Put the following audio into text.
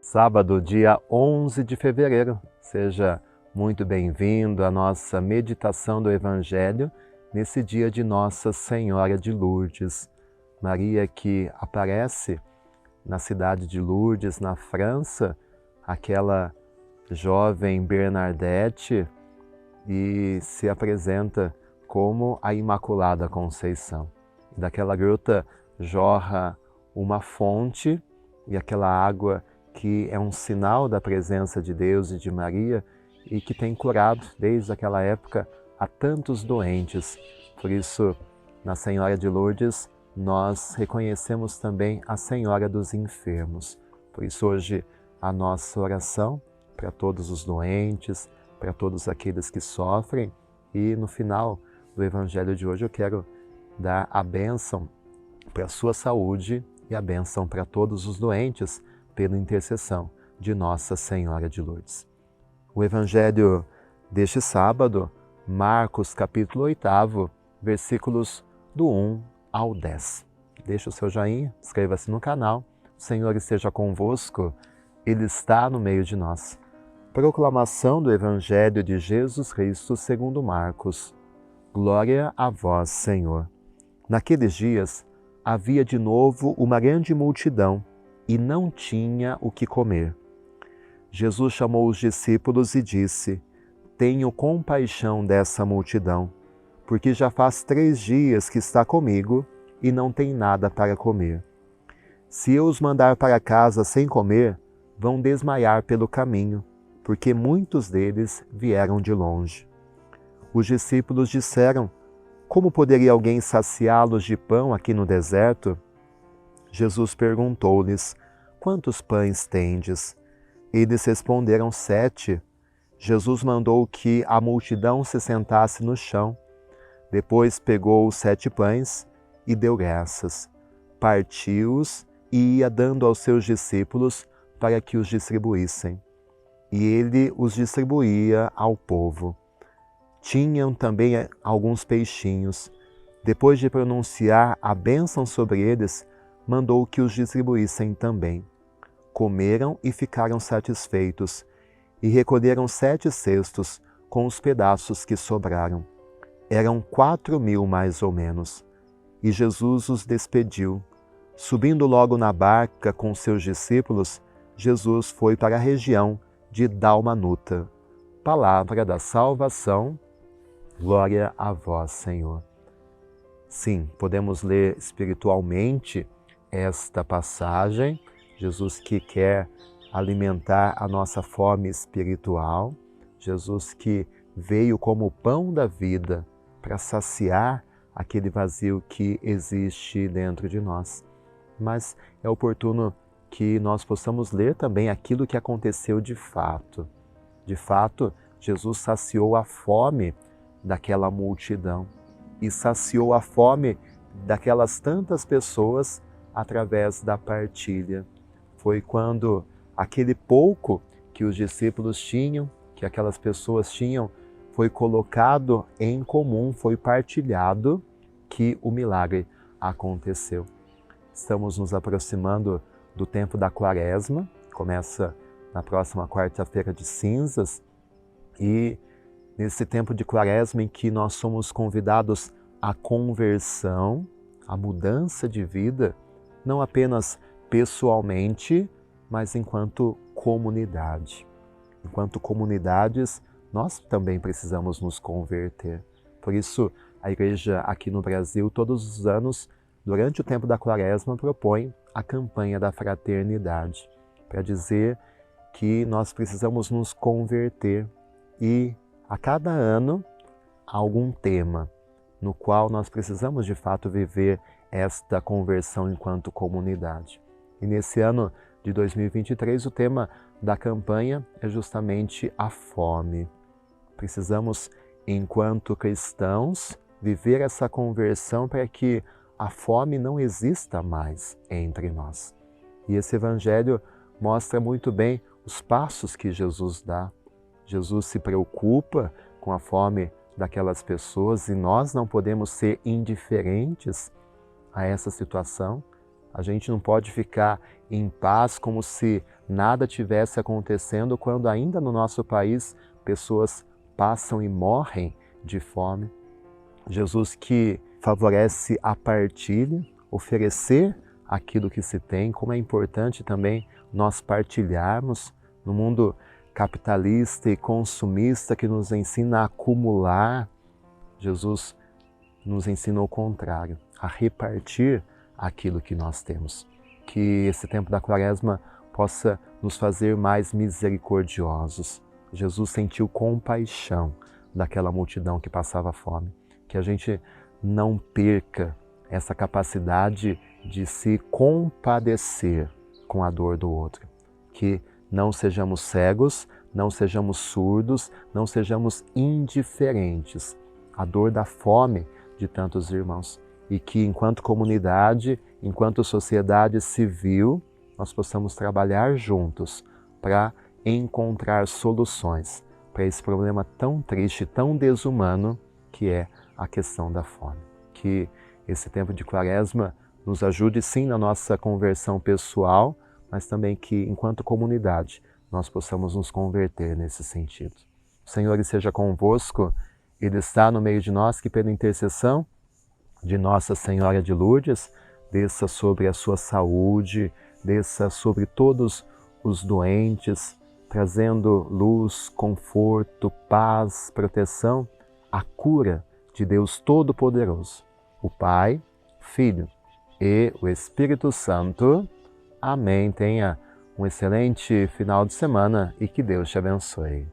Sábado, dia 11 de fevereiro. Seja muito bem-vindo à nossa meditação do Evangelho nesse dia de Nossa Senhora de Lourdes. Maria que aparece na cidade de Lourdes, na França, aquela jovem Bernadette, e se apresenta como a Imaculada Conceição. Daquela gruta jorra uma fonte, e aquela água que é um sinal da presença de Deus e de Maria e que tem curado desde aquela época a tantos doentes. Por isso, na Senhora de Lourdes, nós reconhecemos também a Senhora dos enfermos. Por isso, hoje, a nossa oração para todos os doentes, para todos aqueles que sofrem. E no final do Evangelho de hoje eu quero dar a bênção para a sua saúde e a bênção para todos os doentes, pela intercessão de Nossa Senhora de Lourdes. O Evangelho deste sábado, Marcos capítulo 8, versículos do 1 ao 10. Deixe o seu joinha, inscreva-se no canal, o Senhor esteja convosco, Ele está no meio de nós. Proclamação do Evangelho de Jesus Cristo segundo Marcos. Glória a vós, Senhor. Naqueles dias havia de novo uma grande multidão, e não tinha o que comer. Jesus chamou os discípulos e disse: Tenho compaixão dessa multidão, porque já faz 3 dias que está comigo e não tem nada para comer. Se eu os mandar para casa sem comer, vão desmaiar pelo caminho, porque muitos deles vieram de longe. Os discípulos disseram: Como poderia alguém saciá-los de pão aqui no deserto? Jesus perguntou-lhes: Quantos pães tendes? Eles responderam: 7. Jesus mandou que a multidão se sentasse no chão. Depois pegou os 7 pães e deu graças. Partiu-os e ia dando aos seus discípulos para que os distribuíssem. E ele os distribuía ao povo. Tinham também alguns peixinhos. Depois de pronunciar a bênção sobre eles, mandou que os distribuíssem também. Comeram e ficaram satisfeitos, e recolheram 7 cestos com os pedaços que sobraram. Eram 4.000 mais ou menos. E Jesus os despediu. Subindo logo na barca com seus discípulos, Jesus foi para a região de Dalmanuta. Palavra da salvação. Glória a vós, Senhor. Sim, podemos ler espiritualmente esta passagem, Jesus que quer alimentar a nossa fome espiritual, Jesus que veio como o pão da vida para saciar aquele vazio que existe dentro de nós. Mas é oportuno que nós possamos ler também aquilo que aconteceu de fato. De fato, Jesus saciou a fome daquela multidão e saciou a fome daquelas tantas pessoas através da partilha. Foi quando aquele pouco que os discípulos tinham, que aquelas pessoas tinham, foi colocado em comum, foi partilhado, que o milagre aconteceu. Estamos nos aproximando do tempo da Quaresma, começa na próxima quarta-feira de cinzas, e nesse tempo de Quaresma em que nós somos convidados à conversão, à mudança de vida, não apenas pessoalmente, mas enquanto comunidade. Enquanto comunidades, nós também precisamos nos converter. Por isso, a Igreja aqui no Brasil, todos os anos, durante o tempo da Quaresma, propõe a campanha da fraternidade, para dizer que nós precisamos nos converter e, a cada ano, há algum tema no qual nós precisamos de fato viver esta conversão enquanto comunidade. E nesse ano de 2023, o tema da campanha é justamente a fome. Precisamos, enquanto cristãos, viver essa conversão para que a fome não exista mais entre nós. E esse Evangelho mostra muito bem os passos que Jesus dá. Jesus se preocupa com a fome daquelas pessoas e nós não podemos ser indiferentes a essa situação. A gente não pode ficar em paz como se nada tivesse acontecendo quando ainda no nosso país pessoas passam e morrem de fome. Jesus que favorece a partilha, oferecer aquilo que se tem, como é importante também nós partilharmos no mundo capitalista e consumista que nos ensina a acumular. Jesus nos ensina o contrário, a repartir aquilo que nós temos. Que esse tempo da Quaresma possa nos fazer mais misericordiosos. Jesus sentiu compaixão daquela multidão que passava fome. Que a gente não perca essa capacidade de se compadecer com a dor do outro. Que não sejamos cegos, não sejamos surdos, não sejamos indiferentes à dor da fome de tantos irmãos. E que enquanto comunidade, enquanto sociedade civil, nós possamos trabalhar juntos para encontrar soluções para esse problema tão triste, tão desumano que é a questão da fome. Que esse tempo de Quaresma nos ajude sim na nossa conversão pessoal, mas também que enquanto comunidade nós possamos nos converter nesse sentido. O Senhor esteja convosco, Ele está no meio de nós, que pela intercessão de Nossa Senhora de Lourdes, desça sobre a sua saúde, desça sobre todos os doentes, trazendo luz, conforto, paz, proteção, a cura de Deus Todo-Poderoso, o Pai, Filho e o Espírito Santo. Amém. Tenha um excelente final de semana e que Deus te abençoe.